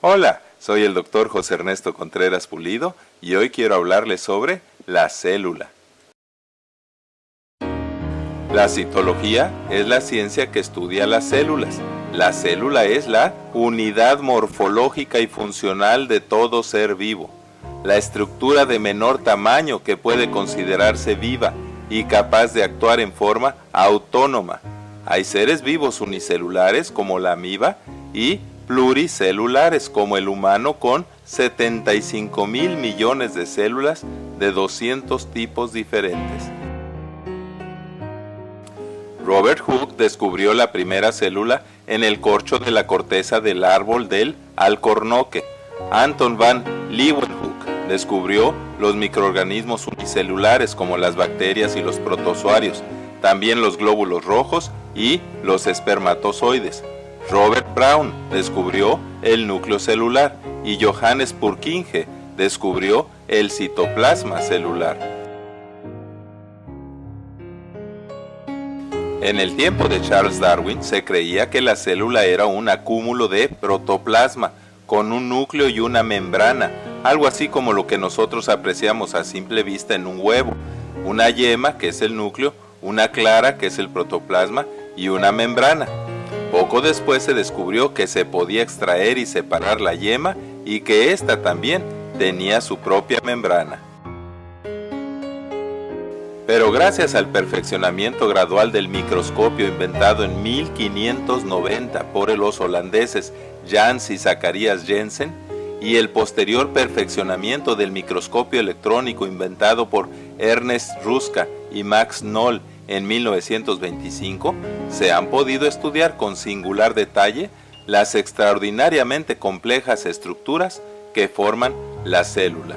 Hola, soy el doctor José Ernesto Contreras Pulido y hoy quiero hablarles sobre la célula. La citología es la ciencia que estudia las células. La célula es la unidad morfológica y funcional de todo ser vivo, la estructura de menor tamaño que puede considerarse viva y capaz de actuar en forma autónoma. Hay seres vivos unicelulares como la amiba y pluricelulares como el humano con 75,000 millones de células de 200 tipos diferentes. Robert Hooke descubrió la primera célula en el corcho de la corteza del árbol del alcornoque. Anton van Leeuwenhoek descubrió los microorganismos unicelulares como las bacterias y los protozoarios, también los glóbulos rojos y los espermatozoides. Robert Brown descubrió el núcleo celular y Johannes Purkinje descubrió el citoplasma celular. En el tiempo de Charles Darwin se creía que la célula era un acúmulo de protoplasma con un núcleo y una membrana, algo así como lo que nosotros apreciamos a simple vista en un huevo, una yema que es el núcleo, una clara que es el protoplasma y una membrana. Poco después se descubrió que se podía extraer y separar la yema y que ésta también tenía su propia membrana. Pero gracias al perfeccionamiento gradual del microscopio inventado en 1590 por los holandeses Jans y Zacharias Jensen y el posterior perfeccionamiento del microscopio electrónico inventado por Ernest Ruska y Max Knoll en 1925, se han podido estudiar con singular detalle las extraordinariamente complejas estructuras que forman la célula.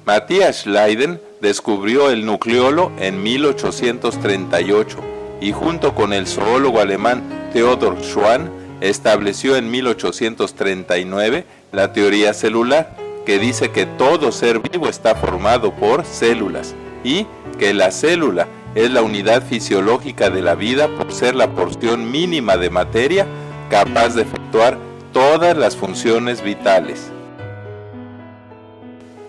Matthias Schleiden descubrió el nucleolo en 1838 y junto con el zoólogo alemán Theodor Schwann estableció en 1839 la teoría celular, que dice que todo ser vivo está formado por células y que la célula es la unidad fisiológica de la vida por ser la porción mínima de materia capaz de efectuar todas las funciones vitales.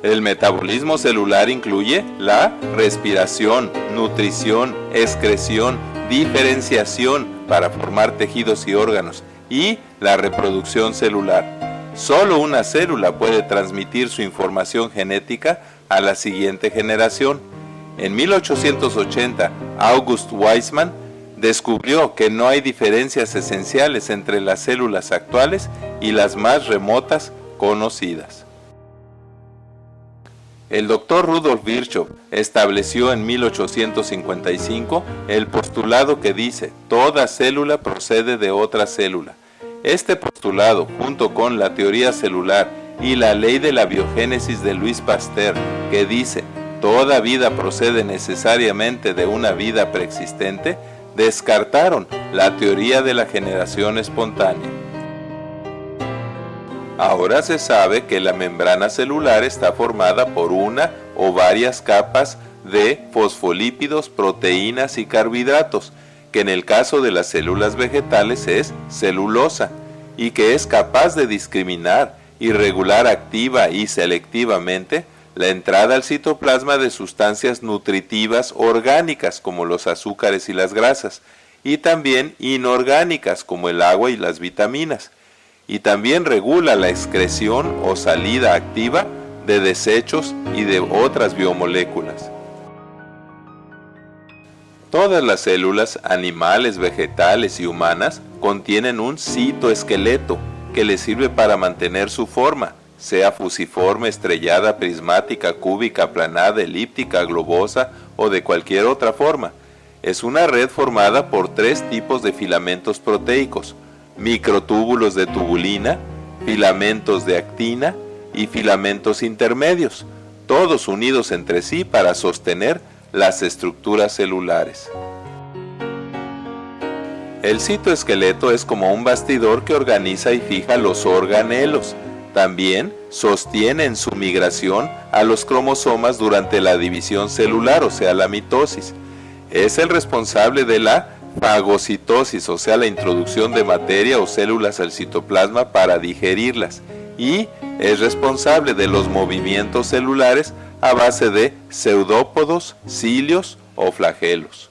El metabolismo celular incluye la respiración, nutrición, excreción, diferenciación para formar tejidos y órganos y la reproducción celular. Solo una célula puede transmitir su información genética a la siguiente generación. En 1880, August Weismann descubrió que no hay diferencias esenciales entre las células actuales y las más remotas conocidas. El doctor Rudolf Virchow estableció en 1855 el postulado que dice: toda célula procede de otra célula. Este postulado, junto con la teoría celular y la ley de la biogénesis de Louis Pasteur, que dice toda vida procede necesariamente de una vida preexistente, descartaron la teoría de la generación espontánea. Ahora se sabe que la membrana celular está formada por una o varias capas de fosfolípidos, proteínas y carbohidratos, que en el caso de las células vegetales es celulosa, y que es capaz de discriminar y regular activa y selectivamente la entrada al citoplasma de sustancias nutritivas orgánicas como los azúcares y las grasas, y también inorgánicas como el agua y las vitaminas. Y también regula la excreción o salida activa de desechos y de otras biomoléculas. Todas las células, animales, vegetales y humanas, contienen un citoesqueleto que les sirve para mantener su forma, sea fusiforme, estrellada, prismática, cúbica, aplanada, elíptica, globosa o de cualquier otra forma. Es una red formada por 3 tipos de filamentos proteicos: microtúbulos de tubulina, filamentos de actina y filamentos intermedios, todos unidos entre sí para sostener las estructuras celulares. El citoesqueleto es como un bastidor que organiza y fija los organelos. También sostienen su migración a los cromosomas durante la división celular, o sea, la mitosis. Es el responsable de la fagocitosis, o sea, la introducción de materia o células al citoplasma para digerirlas, y es responsable de los movimientos celulares a base de pseudópodos, cilios o flagelos.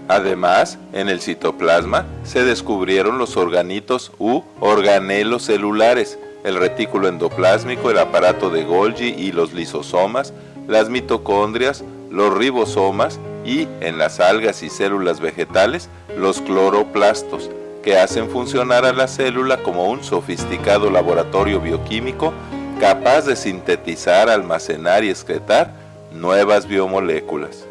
Además, en el citoplasma se descubrieron los organitos u organelos celulares, el retículo endoplásmico, el aparato de Golgi y los lisosomas, las mitocondrias, los ribosomas y, en las algas y células vegetales, los cloroplastos, que hacen funcionar a la célula como un sofisticado laboratorio bioquímico capaz de sintetizar, almacenar y excretar nuevas biomoléculas.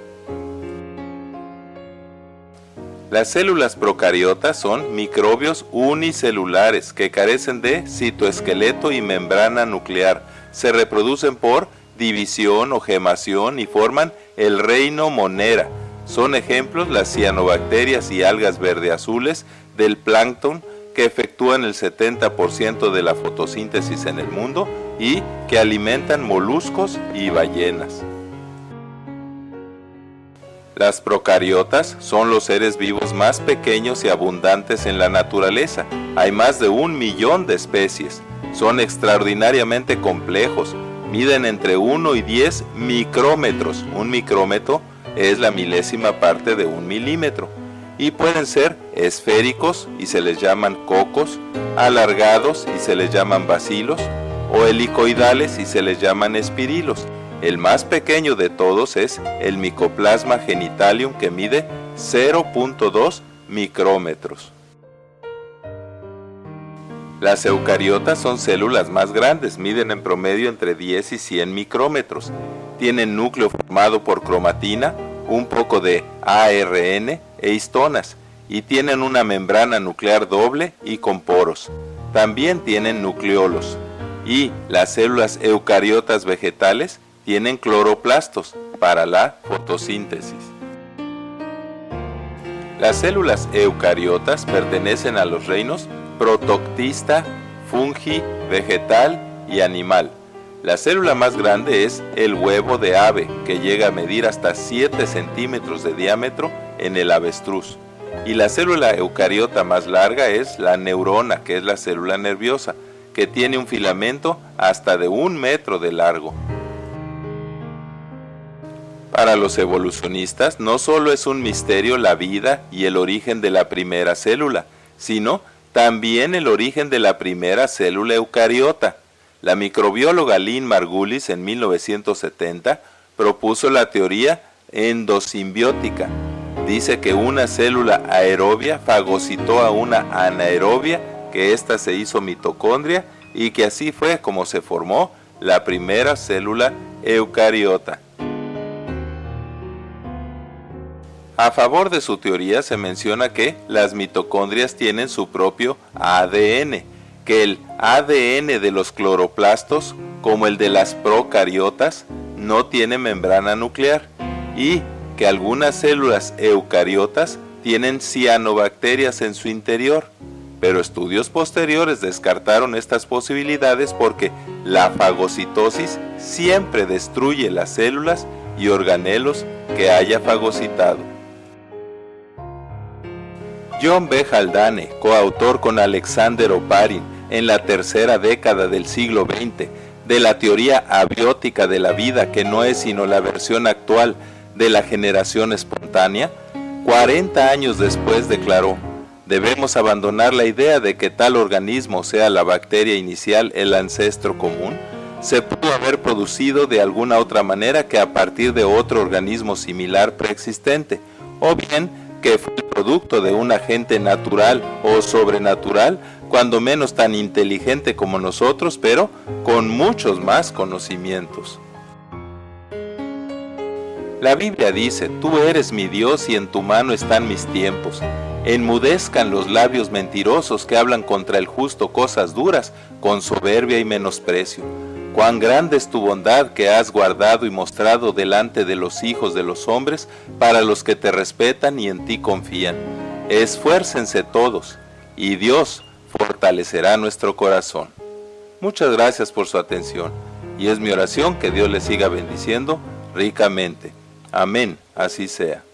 Las células procariotas son microbios unicelulares que carecen de citoesqueleto y membrana nuclear. Se reproducen por división o gemación y forman el reino Monera. Son ejemplos las cianobacterias y algas verde-azules del plancton que efectúan el 70% de la fotosíntesis en el mundo y que alimentan moluscos y ballenas. Las procariotas son los seres vivos más pequeños y abundantes en la naturaleza. Hay más de 1 millón de especies. Son extraordinariamente complejos. Miden entre 1 y 10 micrómetros. Un micrómetro es la milésima parte de 1 milímetro. Y pueden ser esféricos y se les llaman cocos, alargados y se les llaman bacilos, o helicoidales y se les llaman espirilos. El más pequeño de todos es el Mycoplasma genitalium, que mide 0.2 micrómetros. Las eucariotas son células más grandes, miden en promedio entre 10 y 100 micrómetros. Tienen núcleo formado por cromatina, un poco de ARN e histonas, y tienen una membrana nuclear doble y con poros. También tienen nucleolos. Y las células eucariotas vegetales tienen cloroplastos para la fotosíntesis. Las células eucariotas pertenecen a los reinos protoctista, fungi, vegetal y animal. La célula más grande es el huevo de ave, que llega a medir hasta 7 centímetros de diámetro en el avestruz. Y la célula eucariota más larga es la neurona, que es la célula nerviosa, que tiene un filamento hasta de 1 metro de largo. Para los evolucionistas, no solo es un misterio la vida y el origen de la primera célula, sino también el origen de la primera célula eucariota. La microbióloga Lynn Margulis en 1970 propuso la teoría endosimbiótica. Dice que una célula aerobia fagocitó a una anaerobia, que ésta se hizo mitocondria y que así fue como se formó la primera célula eucariota. A favor de su teoría se menciona que las mitocondrias tienen su propio ADN, que el ADN de los cloroplastos, como el de las procariotas, no tiene membrana nuclear, y que algunas células eucariotas tienen cianobacterias en su interior, pero estudios posteriores descartaron estas posibilidades porque la fagocitosis siempre destruye las células y organelos que haya fagocitado. John B. Haldane, coautor con Alexander Oparin en la tercera década del siglo XX de la teoría abiótica de la vida, que no es sino la versión actual de la generación espontánea, 40 años después declaró: debemos abandonar la idea de que tal organismo, sea la bacteria inicial el ancestro común, se pudo haber producido de alguna otra manera que a partir de otro organismo similar preexistente, o bien que fue el producto de un agente natural o sobrenatural, cuando menos tan inteligente como nosotros, pero con muchos más conocimientos. La Biblia dice: tú eres mi Dios y en tu mano están mis tiempos. Enmudezcan los labios mentirosos que hablan contra el justo cosas duras, con soberbia y menosprecio. Cuán grande es tu bondad que has guardado y mostrado delante de los hijos de los hombres, para los que te respetan y en ti confían. Esfuércense todos, y Dios fortalecerá nuestro corazón. Muchas gracias por su atención, y es mi oración que Dios les siga bendiciendo ricamente. Amén, así sea.